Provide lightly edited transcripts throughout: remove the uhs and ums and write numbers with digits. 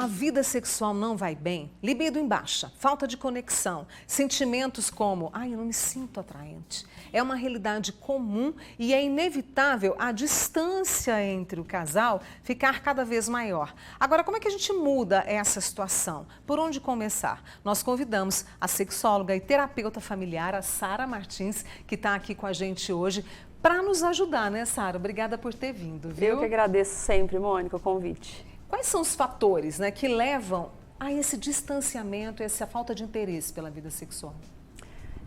a vida sexual não vai bem, libido em baixa, falta de conexão, sentimentos como, eu não me sinto atraente, é uma realidade comum e é inevitável a distância entre o casal ficar cada vez maior. Agora, como é que a gente muda essa situação? Por onde começar? Nós convidamos a sexóloga e terapeuta familiar, a Sara Martins, que está aqui com a gente hoje, para nos ajudar, né, Sara? Obrigada por ter vindo, viu? Eu que agradeço sempre, Mônica, o convite. Quais são os fatores, né, que levam a esse distanciamento, essa falta de interesse pela vida sexual?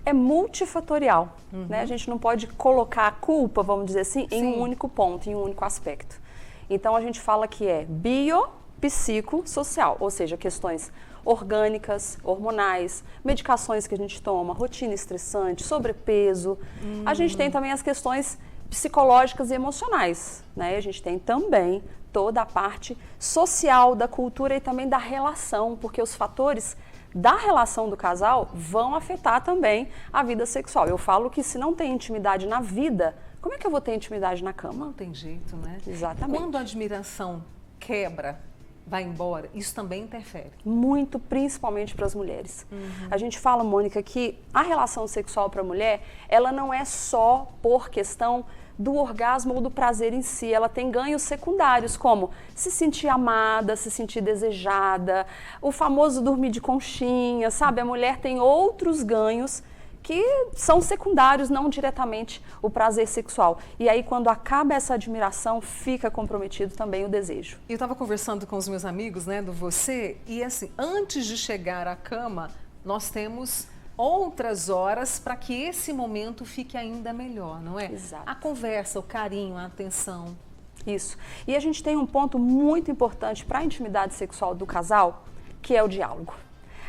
É multifatorial, né? A gente não pode colocar a culpa, vamos dizer assim, em um único ponto, em um único aspecto. Então a gente fala que é biopsicossocial, ou seja, questões orgânicas, hormonais, medicações que a gente toma, rotina estressante, sobrepeso. A gente tem também as questões psicológicas e emocionais, né? A gente tem também toda a parte social da cultura e também da relação, porque os fatores da relação do casal vão afetar também a vida sexual. Eu falo que se não tem intimidade na vida, como é que eu vou ter intimidade na cama? Não tem jeito, né? Exatamente. Quando a admiração quebra, vai embora, isso também interfere? Muito, principalmente para as mulheres. A gente fala, Mônica, que a relação sexual para a mulher, ela não é só por questão do orgasmo ou do prazer em si, ela tem ganhos secundários, como se sentir amada, se sentir desejada, o famoso dormir de conchinha, sabe? A mulher tem outros ganhos que são secundários, não diretamente o prazer sexual. E aí, quando acaba essa admiração, fica comprometido também o desejo. Eu estava conversando com os meus amigos, né, do Você, e assim, antes de chegar à cama, nós temos outras horas para que esse momento fique ainda melhor, não é? Exato. A conversa, o carinho, a atenção. Isso. E a gente tem um ponto muito importante para a intimidade sexual do casal, que é o diálogo.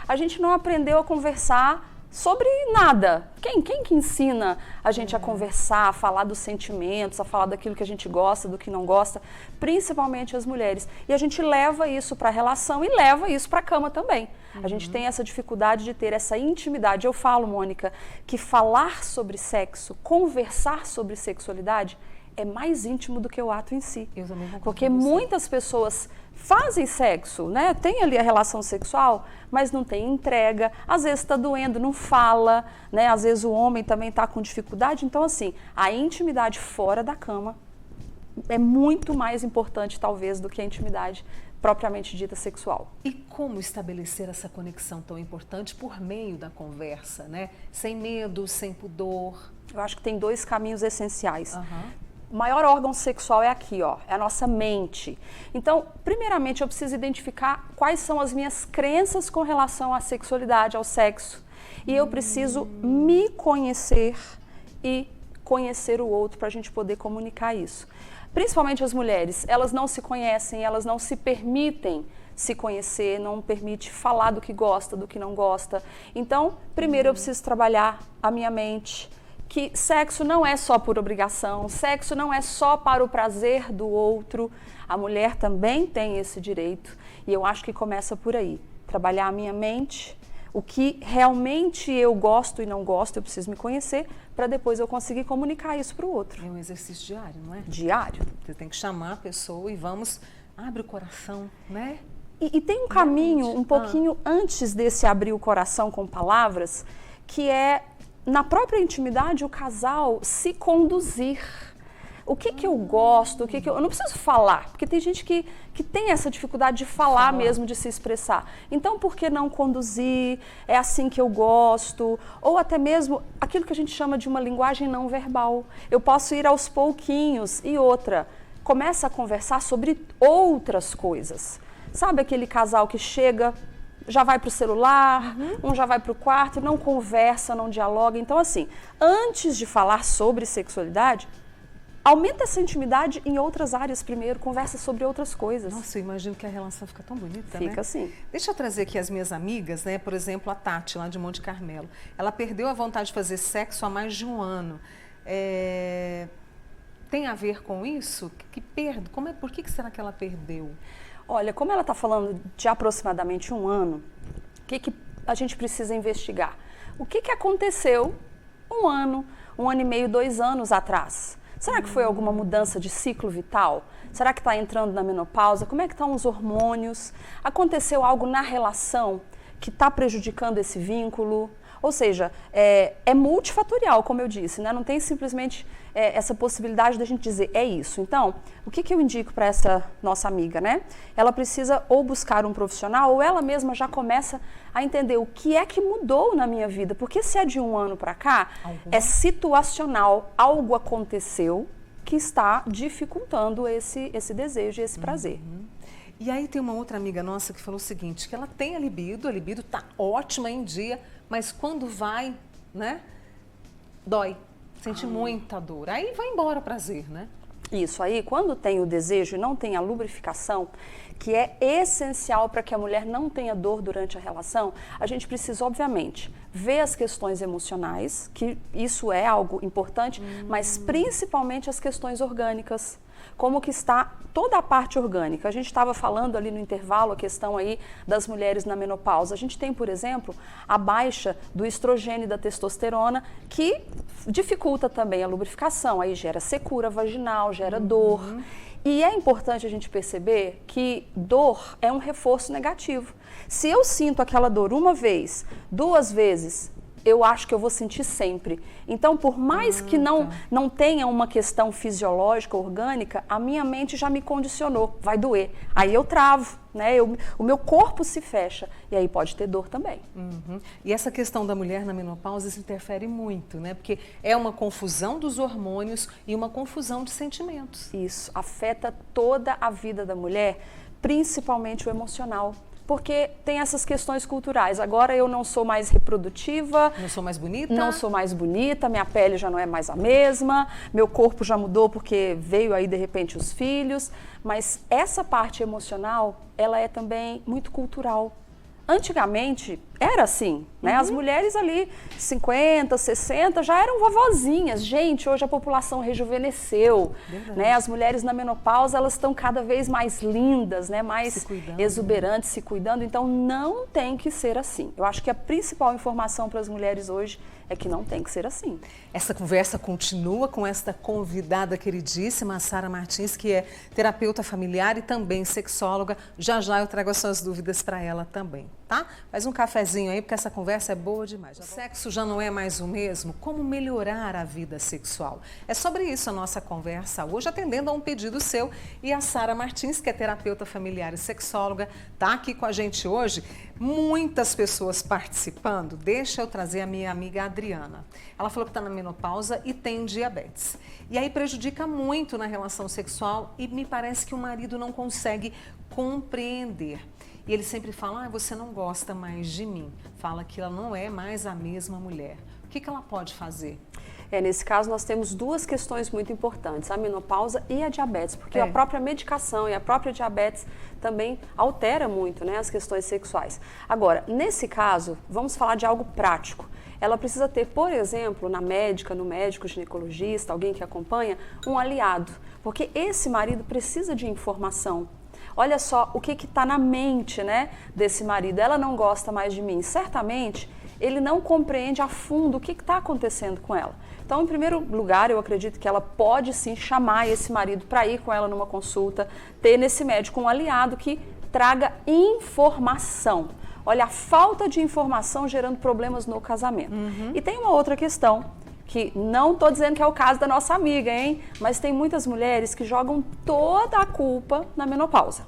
A gente não aprendeu a conversar sobre nada. Quem que ensina a gente a conversar, a falar dos sentimentos, a falar daquilo que a gente gosta, do que não gosta? Principalmente as mulheres. E a gente leva isso para a relação e leva isso para a cama também. A gente tem essa dificuldade de ter essa intimidade. Eu falo, Mônica, que falar sobre sexo, conversar sobre sexualidade é mais íntimo do que o ato em si. Eu também concordo Porque com você. muitas pessoas fazem sexo, né? Tem ali a relação sexual, mas não tem entrega, às vezes está doendo, não fala, né? Às vezes o homem também está com dificuldade. Então, assim, a intimidade fora da cama é muito mais importante, talvez, do que a intimidade propriamente dita sexual. E como estabelecer essa conexão tão importante por meio da conversa, né? Sem medo, sem pudor. Eu acho que tem dois caminhos essenciais. O maior órgão sexual é aqui, ó, é a nossa mente. Então, primeiramente, eu preciso identificar quais são as minhas crenças com relação à sexualidade, ao sexo. E eu preciso me conhecer e conhecer o outro para a gente poder comunicar isso. Principalmente as mulheres, elas não se conhecem, elas não se permitem se conhecer, não permite falar do que gosta, do que não gosta. Então, primeiro eu preciso trabalhar a minha mente, que sexo não é só por obrigação, sexo não é só para o prazer do outro. A mulher também tem esse direito e eu acho que começa por aí. Trabalhar a minha mente, o que realmente eu gosto e não gosto, eu preciso me conhecer para depois eu conseguir comunicar isso para o outro. É um exercício diário, não é? Diário. Você tem que chamar a pessoa e vamos, abre o coração, né? E tem um caminho um pouquinho antes desse abrir o coração com palavras, que é, na própria intimidade, o casal se conduzir. O que eu gosto, o que eu não preciso falar, porque tem gente que tem essa dificuldade de falar mesmo, de se expressar. Então, por que não conduzir? É assim que eu gosto. Ou até mesmo aquilo que a gente chama de uma linguagem não verbal. Eu posso ir aos pouquinhos. E outra, começa a conversar sobre outras coisas. Sabe aquele casal que chega, já vai para o celular, um já vai para o quarto, não conversa, não dialoga. Então, assim, antes de falar sobre sexualidade, aumenta essa intimidade em outras áreas primeiro, conversa sobre outras coisas. Nossa, eu imagino que a relação fica tão bonita, Fica né? assim. Deixa eu trazer aqui as minhas amigas, né? Por exemplo, a Tati, lá de Monte Carmelo. Ela perdeu a vontade de fazer sexo há mais de um ano. Tem a ver com isso? Por que será que ela perdeu? Olha, como ela está falando de aproximadamente um ano, o que a gente precisa investigar? O que aconteceu um ano e meio, 2 anos atrás? Será que foi alguma mudança de ciclo vital? Será que está entrando na menopausa? Como é que estão os hormônios? Aconteceu algo na relação que está prejudicando esse vínculo? Ou seja, é multifatorial, como eu disse, né? Não tem simplesmente essa possibilidade da gente dizer é isso. Então, o que eu indico para essa nossa amiga, né? Ela precisa ou buscar um profissional ou ela mesma já começa a entender o que é que mudou na minha vida. Porque se é de um ano para cá, é situacional, algo aconteceu que está dificultando esse desejo e esse prazer. E aí tem uma outra amiga nossa que falou o seguinte, que ela tem a libido está ótima em dia, mas quando vai, né, dói, sente muita dor. Aí vai embora o prazer, né? Isso aí, quando tem o desejo e não tem a lubrificação, que é essencial para que a mulher não tenha dor durante a relação, a gente precisa, obviamente, ver as questões emocionais, que isso é algo importante, mas principalmente as questões orgânicas. Como que está toda a parte orgânica. A gente estava falando ali no intervalo a questão aí das mulheres na menopausa. A gente tem, por exemplo, a baixa do estrogênio e da testosterona, que dificulta também a lubrificação, aí gera secura vaginal, gera dor. E é importante a gente perceber que dor é um reforço negativo. Se eu sinto aquela dor uma vez, 2 vezes, eu acho que eu vou sentir sempre. Então, por mais que não tenha uma questão fisiológica, orgânica, a minha mente já me condicionou, vai doer. Aí eu travo, né? O meu corpo se fecha e aí pode ter dor também. E essa questão da mulher na menopausa isso interfere muito, né? Porque é uma confusão dos hormônios e uma confusão de sentimentos. Isso, afeta toda a vida da mulher, principalmente o emocional. Porque tem essas questões culturais. Agora eu não sou mais reprodutiva. Não sou mais bonita? Não sou mais bonita, minha pele já não é mais a mesma, meu corpo já mudou porque veio aí de repente os filhos. Mas essa parte emocional, ela é também muito cultural. Antigamente era assim, né? As mulheres ali, 50, 60, já eram vovozinhas. Gente, hoje a população rejuvenesceu, né? As mulheres na menopausa, elas estão cada vez mais lindas, né? Mais exuberantes, se cuidando. Então, não tem que ser assim. Eu acho que a principal informação para as mulheres hoje é que não tem que ser assim. Essa conversa continua com esta convidada queridíssima, a Sara Martins, que é terapeuta familiar e também sexóloga. Já já eu trago as suas dúvidas para ela também, tá? Faz um cafezinho aí, porque essa conversa é boa demais. O sexo já não é mais o mesmo? Como melhorar a vida sexual? É sobre isso a nossa conversa hoje, atendendo a um pedido seu. E a Sara Martins, que é terapeuta familiar e sexóloga, tá aqui com a gente hoje. Muitas pessoas participando. Deixa eu trazer a minha amiga Adriana. Ela falou que está na menopausa e tem diabetes. E aí prejudica muito na relação sexual e me parece que o marido não consegue compreender. E ele sempre fala, você não gosta mais de mim. Fala que ela não é mais a mesma mulher. O que ela pode fazer? Nesse caso, nós temos 2 questões muito importantes, a menopausa e a diabetes, porque a própria medicação e a própria diabetes também altera muito, né, as questões sexuais. Agora, nesse caso, vamos falar de algo prático. Ela precisa ter, por exemplo, na médica, no médico ginecologista, alguém que acompanha, um aliado, porque esse marido precisa de informação. Olha só o que está na mente, né, desse marido. Ela não gosta mais de mim. Certamente, ele não compreende a fundo o que está acontecendo com ela. Então, em primeiro lugar, eu acredito que ela pode sim chamar esse marido para ir com ela numa consulta, ter nesse médico um aliado que traga informação. Olha, a falta de informação gerando problemas no casamento. E tem uma outra questão, que não estou dizendo que é o caso da nossa amiga, hein? Mas tem muitas mulheres que jogam toda a culpa na menopausa.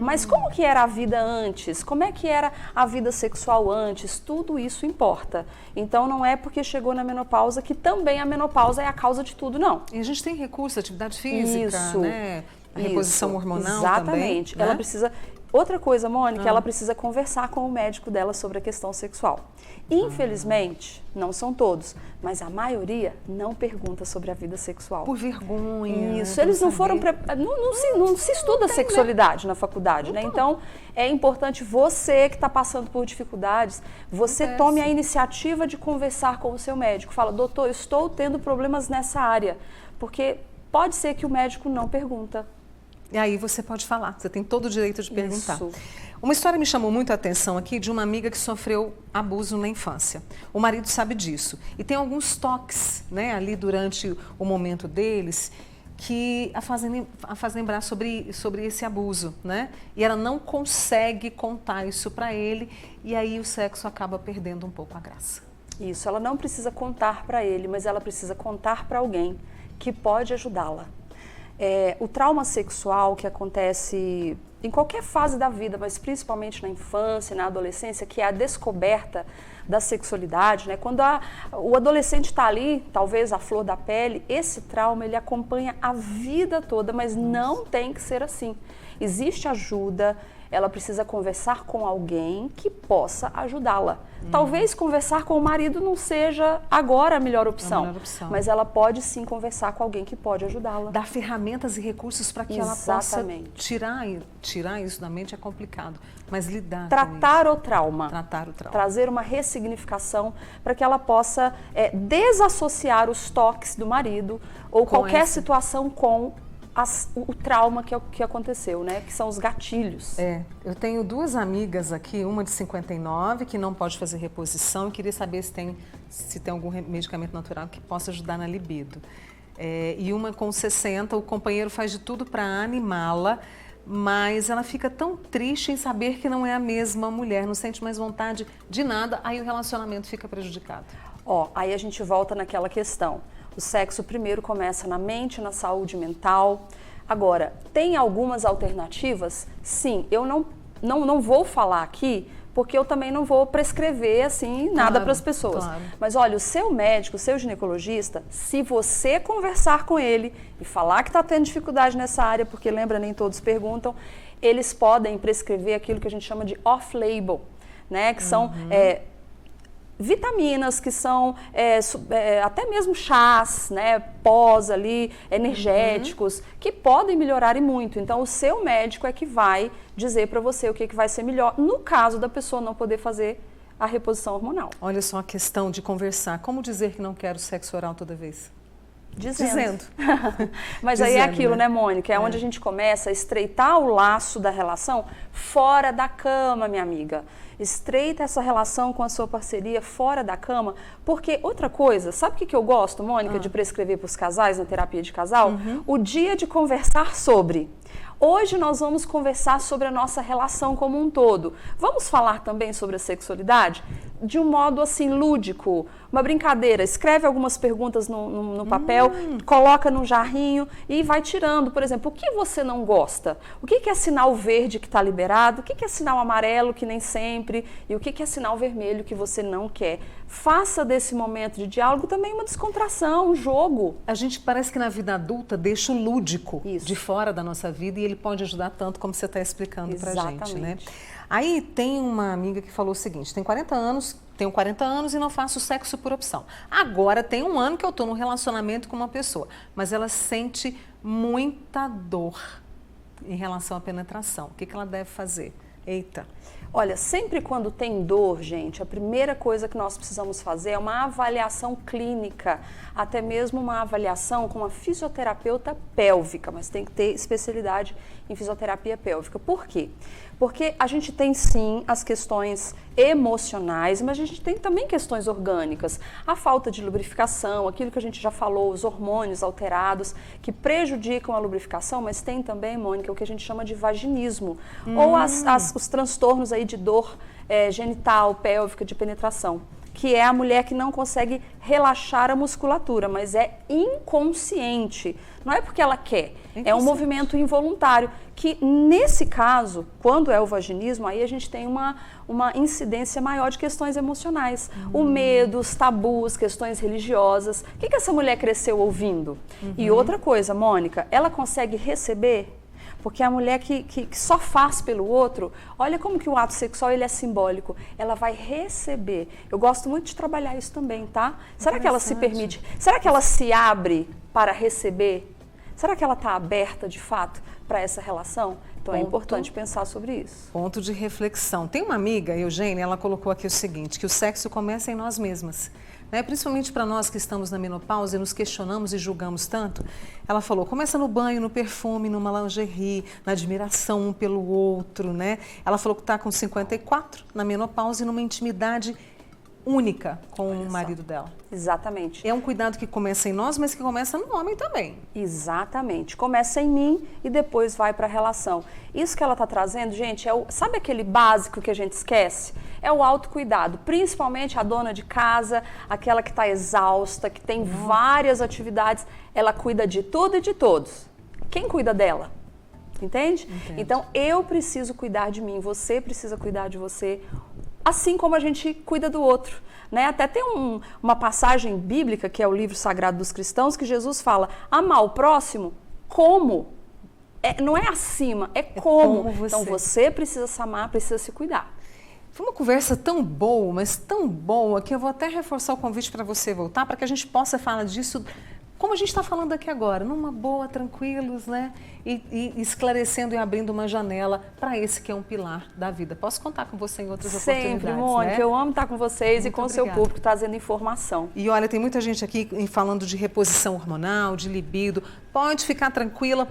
Mas como que era a vida antes? Como é que era a vida sexual antes? Tudo isso importa. Então não é porque chegou na menopausa que também a menopausa é a causa de tudo, não. E a gente tem recurso, atividade física, isso, né? A reposição hormonal exatamente. Também, né? Ela precisa... Outra coisa, Mônica, ela precisa conversar com o médico dela sobre a questão sexual. Infelizmente, não são todos, mas a maioria não pergunta sobre a vida sexual. Por vergonha. Isso, eles não foram... Não se estuda sexualidade na faculdade, né? Então, é importante você que está passando por dificuldades, você tome a iniciativa de conversar com o seu médico. Fala, doutor, eu estou tendo problemas nessa área, porque pode ser que o médico não pergunta. E aí você pode falar, você tem todo o direito de perguntar. Isso. Uma história me chamou muito a atenção aqui de uma amiga que sofreu abuso na infância. O marido sabe disso e tem alguns toques, né, ali durante o momento deles. que a faz lembrar sobre esse abuso, né? E ela não consegue contar isso para ele e aí o sexo acaba perdendo um pouco a graça. Isso, ela não precisa contar para ele, mas ela precisa contar para alguém que pode ajudá-la. O trauma sexual que acontece em qualquer fase da vida, mas principalmente na infância, na adolescência, que é a descoberta da sexualidade, né? Quando o adolescente está ali, talvez a flor da pele, esse trauma ele acompanha a vida toda, mas não tem que ser assim. Existe ajuda, ela precisa conversar com alguém que possa ajudá-la. Talvez conversar com o marido não seja agora a melhor opção, mas ela pode sim conversar com alguém que pode ajudá-la. Dar ferramentas e recursos para que ela possa tirar isso da mente é complicado, mas lidar Tratar com o trauma. Tratar o trauma. Trazer uma ressignificação para que ela possa desassociar os toques do marido ou qualquer situação com o trauma que aconteceu, né? Que são os gatilhos. Eu tenho duas amigas aqui, uma de 59, que não pode fazer reposição e queria saber se tem algum medicamento natural que possa ajudar na libido. E uma com 60, o companheiro faz de tudo para animá-la, mas ela fica tão triste em saber que não é a mesma mulher, não sente mais vontade de nada, aí o relacionamento fica prejudicado. Aí a gente volta naquela questão. O sexo primeiro começa na mente, na saúde mental. Agora, tem algumas alternativas? Sim, eu não vou falar aqui, porque eu também não vou prescrever assim nada para as pessoas. Claro. Mas olha, o seu médico, o seu ginecologista, se você conversar com ele e falar que está tendo dificuldade nessa área, porque lembra, nem todos perguntam, eles podem prescrever aquilo que a gente chama de off-label, né? Que são vitaminas, que são até mesmo chás, né, pós ali, energéticos, que podem melhorar e muito. Então, o seu médico é que vai dizer para você o que vai ser melhor, no caso da pessoa não poder fazer a reposição hormonal. Olha só a questão de conversar. Como dizer que não quero sexo oral toda vez? Dizendo. Mas aí é aquilo, né, Mônica? É onde a gente começa a estreitar o laço da relação fora da cama, minha amiga. Estreita essa relação com a sua parceria fora da cama, porque outra coisa, sabe o que eu gosto, Mônica, de prescrever para os casais na terapia de casal? O dia de conversar sobre. Hoje nós vamos conversar sobre a nossa relação como um todo. Vamos falar também sobre a sexualidade? De um modo assim lúdico, uma brincadeira. Escreve algumas perguntas no papel, coloca num jarrinho e vai tirando. Por exemplo, o que você não gosta? O que é sinal verde que está liberado? O que é sinal amarelo que nem sempre? E o que é sinal vermelho que você não quer? Faça desse momento de diálogo também uma descontração, um jogo. A gente parece que na vida adulta deixa o lúdico de fora da nossa vida e ele pode ajudar tanto como você está explicando pra gente, né? Aí tem uma amiga que falou o seguinte, tenho 40 anos e não faço sexo por opção. Agora tem 1 ano que eu estou num relacionamento com uma pessoa, mas ela sente muita dor em relação à penetração. O que ela deve fazer? Eita! Olha, sempre quando tem dor, gente, a primeira coisa que nós precisamos fazer é uma avaliação clínica, até mesmo uma avaliação com uma fisioterapeuta pélvica, mas tem que ter especialidade em fisioterapia pélvica. Por quê? Porque a gente tem sim as questões emocionais, mas a gente tem também questões orgânicas. A falta de lubrificação, aquilo que a gente já falou, os hormônios alterados que prejudicam a lubrificação, mas tem também, Mônica, o que a gente chama de vaginismo, ou os transtornos aí de dor genital, pélvica, de penetração, que é a mulher que não consegue relaxar a musculatura, mas é inconsciente. Não é porque ela quer, é um movimento involuntário, que nesse caso, quando é o vaginismo, aí a gente tem uma incidência maior de questões emocionais. O medo, os tabus, questões religiosas. O que essa mulher cresceu ouvindo? E outra coisa, Mônica, ela consegue receber? Porque a mulher que só faz pelo outro, olha como que o ato sexual ele é simbólico. Ela vai receber. Eu gosto muito de trabalhar isso também, tá? Será que ela se permite? Será que ela se abre para receber? Será que ela está aberta, de fato, para essa relação? Então é importante pensar sobre isso. Ponto de reflexão. Tem uma amiga, Eugênia, ela colocou aqui o seguinte, que o sexo começa em nós mesmas. Né? Principalmente para nós que estamos na menopausa e nos questionamos e julgamos tanto. Ela falou, começa no banho, no perfume, numa lingerie, na admiração um pelo outro, né? Ela falou que está com 54, na menopausa e numa intimidade única com o marido dela. Exatamente. É um cuidado que começa em nós, mas que começa no homem também. Exatamente. Começa em mim e depois vai para a relação. Isso que ela está trazendo, gente, sabe aquele básico que a gente esquece? É o autocuidado. Principalmente a dona de casa, aquela que está exausta, que tem várias atividades, ela cuida de tudo e de todos. Quem cuida dela? Entende? Então, eu preciso cuidar de mim, você precisa cuidar de você, assim como a gente cuida do outro. Né? Até tem uma passagem bíblica, que é o livro sagrado dos cristãos, que Jesus fala, amar o próximo como? Não é acima, é como. Então, você precisa se amar, precisa se cuidar. Foi uma conversa tão boa, mas tão boa, que eu vou até reforçar o convite para você voltar, para que a gente possa falar disso como a gente está falando aqui agora, numa boa, tranquilos, né? E esclarecendo e abrindo uma janela para esse que é um pilar da vida. Posso contar com você em outras oportunidades, Sempre, Mônica, né? Eu amo estar com vocês e com o seu público, trazendo informação. E olha, tem muita gente aqui falando de reposição hormonal, de libido. Pode ficar tranquila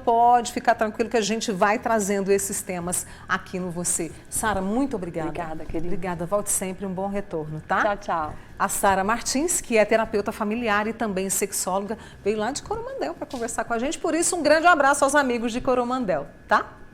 que a gente vai trazendo esses temas aqui no Você. Sara, muito obrigada. Obrigada, querida. Obrigada, volte sempre, um bom retorno, tá? Tchau, tchau. A Sara Martins, que é terapeuta familiar e também sexóloga, veio lá de Coromandel para conversar com a gente. Por isso, um grande abraço aos amigos de Coromandel, tá?